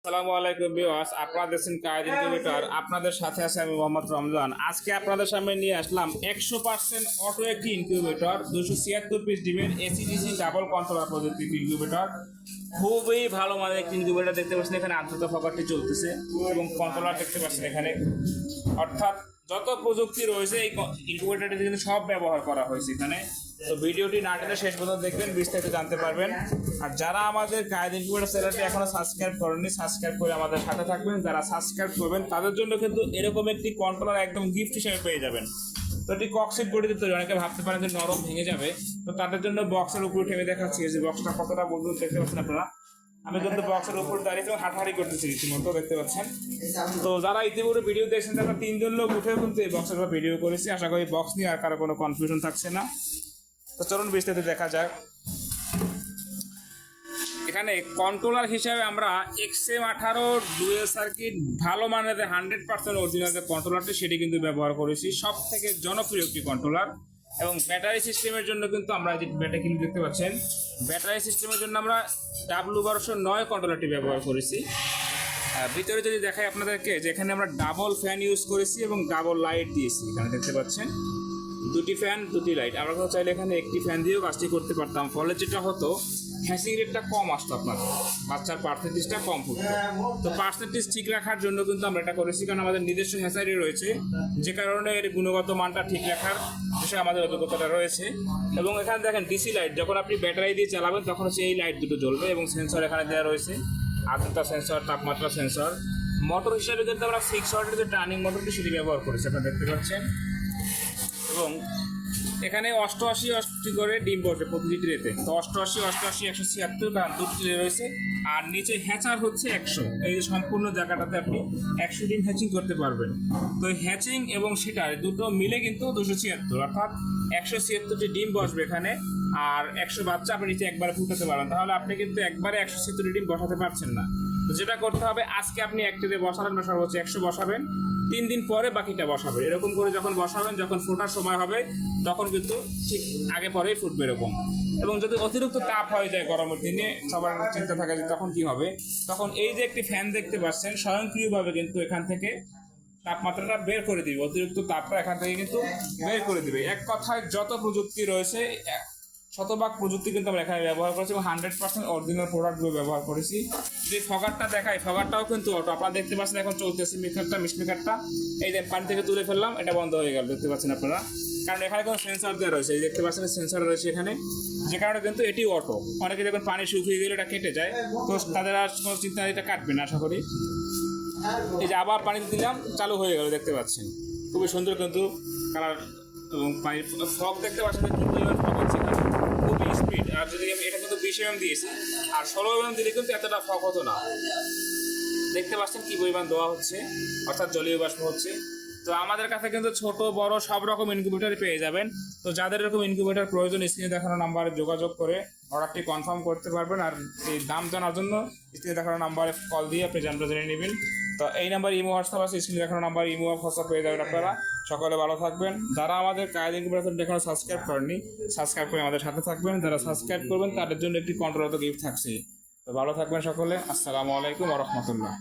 আসসালামু আলাইকুম ভিউয়ার্স, আপনারা দেখছেন কায়েদ ইনকিউবেটর। আপনাদের সাথে আছে আমি মোহাম্মদ রমজান। আজকে আপনাদের সামনে নিয়ে আসলাম 100% অটো একটি ইনকিউবেটর, 276 পিস ডিমের এসিডিসি ডাবল কন্ট্রোলার প্রযুক্তির ইনকিউবেটর। খুবই ভালো মানের একটি ইনকিউবেটর। দেখতে পাচ্ছেন এখানে আর্দ্রতা ফকারটি চলতেছে এবং কন্ট্রোলার দেখতে পাচ্ছেন এখানে, অর্থাৎ যত প্রযুক্তি রয়েছে এই ইনকিউবেটরটিতে কিন্তু সব ব্যবহার করা হয়েছে এখানে। তো ভিডিওটি না টেনে শেষ পর্যন্ত দেখবেন, বিস্তারিত জানতে পারবেন। আর যারা আমাদের কায়েদ ইনকিউবেটর চ্যানেলটি এখনো সাবস্ক্রাইব করেননি, সাবস্ক্রাইব করে আমাদের সাথে থাকবেন। যারা সাবস্ক্রাইব করবেন তাদের জন্য কিন্তু এরকম একটি কন্ট্রোলার একদম গিফট হিসেবে পেয়ে যাবেন। তো এটি কক্সিট বডিতে তৈরি, অনেকে ভাবতে পারেন যে নরম ভেঙে যাবে, তো তাদের জন্য বক্সের উপর ঠেলে দেখাচ্ছি যে বক্সটা কতটা মজবুত দেখতে পাচ্ছেন আপনারা। আমি কিন্তু বক্সের উপর দাঁড়িয়ে হাঁটাহাঁটি করতেছি রীতিমতো, দেখতে পাচ্ছেন। তো যারা ইতিপূর্বে ভিডিও দেখছেন তারা 3 জন লোক উঠেও কিন্তু এই বক্সের উপর ভিডিও করেছি। আশা করি বক্স নিয়ে আর কারো কোনো কনফিউশন থাকছে না। তো চলুন বিস্তারিত দেখা যাক। এখানে কন্ট্রোলার হিসাবে আমরা XM18 ডুয়েল সার্কিট ভালো মানের 100% অরিজিনাল যে কন্ট্রোলারটি সেটি কিন্তু ব্যবহার করেছি। সব থেকে জনপ্রিয় একটি কন্ট্রোলার। এবং ব্যাটারি সিস্টেমের জন্য কিন্তু আমরা যে ব্যাটারি কিন্তু দেখতে পাচ্ছেন, ব্যাটারি সিস্টেমের জন্য আমরা W1209 কন্ট্রোলারটি ব্যবহার করেছি। ভিতরে যদি দেখাই আপনাদেরকে, যেখানে আমরা ডাবল ফ্যান ইউজ করেছি এবং ডাবল লাইট দিয়েছি। এখানে দেখতে পাচ্ছেন 2টি ফ্যান 2টি লাইট। আমরা চাইলে এখানে একটি ফ্যান দিয়েও কাজটি করতে পারতাম, ফলে যেটা হতো হ্যাসিং রেটটা কম আসতো, আপনার বাচ্চার পার্সেন্টেজটা কম ফুটতো। তো পার্সেন্টেজ ঠিক রাখার জন্য কিন্তু আমরা এটা করেছি, কারণ আমাদের নিজস্ব হ্যাসারি রয়েছে, যে কারণে এর গুণগত মানটা ঠিক রাখার বিষয়ে আমাদের অভিজ্ঞতাটা রয়েছে। এবং এখানে দেখেন ডিসি লাইট, যখন আপনি ব্যাটারি দিয়ে চালাবেন তখন হচ্ছে এই লাইট দুটো জ্বলবে। এবং সেন্সর এখানে দেওয়া রয়েছে, আর্দ্রতা সেন্সর, তাপমাত্রা সেন্সর। মোটর হিসাবে কিন্তু আমরা 6 ওয়াটের যে টার্নিং মোটরটি সেটি ব্যবহার করেছি, আপনারা দেখতে পাচ্ছেন। এবং এখানে 88 করে ডিম বসবে প্রতিটি ট্রেতে। তো 88, 176 কারণ 2টি ট্রে রয়েছে। আর নিচে হ্যাচার হচ্ছে 100। এই যে সম্পূর্ণ জায়গাটাতে আপনি 100 ডিম হ্যাচিং করতে পারবেন। তো হ্যাচিং এবং সেটার দুটো মিলে কিন্তু 276, অর্থাৎ 176টি ডিম বসবে এখানে। আর 100 বাচ্চা আপনি নিচে একবারে ফুটাতে পারবেন। তাহলে আপনি কিন্তু একবারে 176 ডিম বসাতে পারছেন না। তো যেটা করতে হবে, আজকে আপনি এক ট্রে বসাবেন বা সর্বোচ্চ 100 বসাবেন, 3 দিন পরে বাকিটা বসাবেন। এরকম করে যখন বসাবেন, যখন ফোটার সময় হবে তখন কিন্তু ঠিক আগে পরেই ফুটবে এরকম। এবং যদি অতিরিক্ত তাপ হয়ে যায় গরমের দিনে, সবার চিন্তা থাকে যে তখন কি হবে, তখন এই যে একটি ফ্যান দেখতে পাচ্ছেন স্বয়ংক্রিয়ভাবে কিন্তু এখান থেকে তাপমাত্রাটা বের করে দিবে, অতিরিক্ত তাপটা এখান থেকে কিন্তু বের করে দিবে। এক কথায় যত প্রযুক্তি রয়েছে, শতভাগ প্রযুক্তি কিন্তু আমরা এখানে ব্যবহার করেছি এবং 100% অরিজিনাল প্রোডাক্টগুলো ব্যবহার করেছি। যে ফগারটা দেখাই, ফগারটাও কিন্তু অটো। আপনারা দেখতে পাচ্ছেন এখন চলতেছে মিক্সারটা। এই যে পানি থেকে তুলে ফেললাম, এটা বন্ধ হয়ে গেল, দেখতে পাচ্ছেন আপনারা। কারণ এখানে কোনো সেন্সর দেওয়া রয়েছে, এই দেখতে পাচ্ছেন সেন্সর রয়েছে এখানে, যে কারণে কিন্তু এটি অটো। অনেকে যখন পানি শুকিয়ে গেলে এটা কেটে যায়, তো তাদের আর কোনো চিন্তা এটা কাটবে না আশা করি। এই যে আবার পানি দিলাম, চালু হয়ে গেল, দেখতে পাচ্ছেন। খুবই সুন্দর কিন্তু কালার এবং পানির ফগ দেখতে পাচ্ছেন, ফগ হচ্ছে খুবই স্পিড। আর যদি আমি এটা কিন্তু 20 mm দিয়েছি, আর 16 mm দিলে কিন্তু এতটা ফগ হতো না। দেখতে পাচ্ছেন কি পরিমাণ দেওয়া হচ্ছে, অর্থাৎ জলীয় বাষ্প হচ্ছে। তো আমাদের কাছে কিন্তু ছোট বড় সব রকম ইনকিউবেটর পেয়ে যাবেন। তো যাদের এরকম ইনকিউবেটর প্রয়োজন, স্ক্রিনে দেখানো নাম্বারে যোগাযোগ করে অর্ডারটি কনফার্ম করতে পারবেন। আর এই দাম জানার জন্য স্ক্রিনে দেখানো নাম্বারে কল দিয়ে আপনি দামটা জেনে নেবেন। তো এই নাম্বার ইমো হোয়াটসঅ্যাপ আছে, স্ক্রিনে দেখানো নাম্বার ইমো হোয়াটসঅ্যাপ পেয়ে যাবেন আপনারা। সকলে ভালো থাকবেন। যারা আমাদের কায়েদ ইনকিউবেটর এখনো সাবস্ক্রাইব করেননি, সাবস্ক্রাইব করে আমাদের সাথে থাকবেন। যারা সাবস্ক্রাইব করবেন তাদের জন্য একটি কন্ট্রোলার গিফট থাকছে। তো ভালো থাকবেন সকলে। আসসালামু আলাইকুম ওয়া রাহমাতুল্লাহ।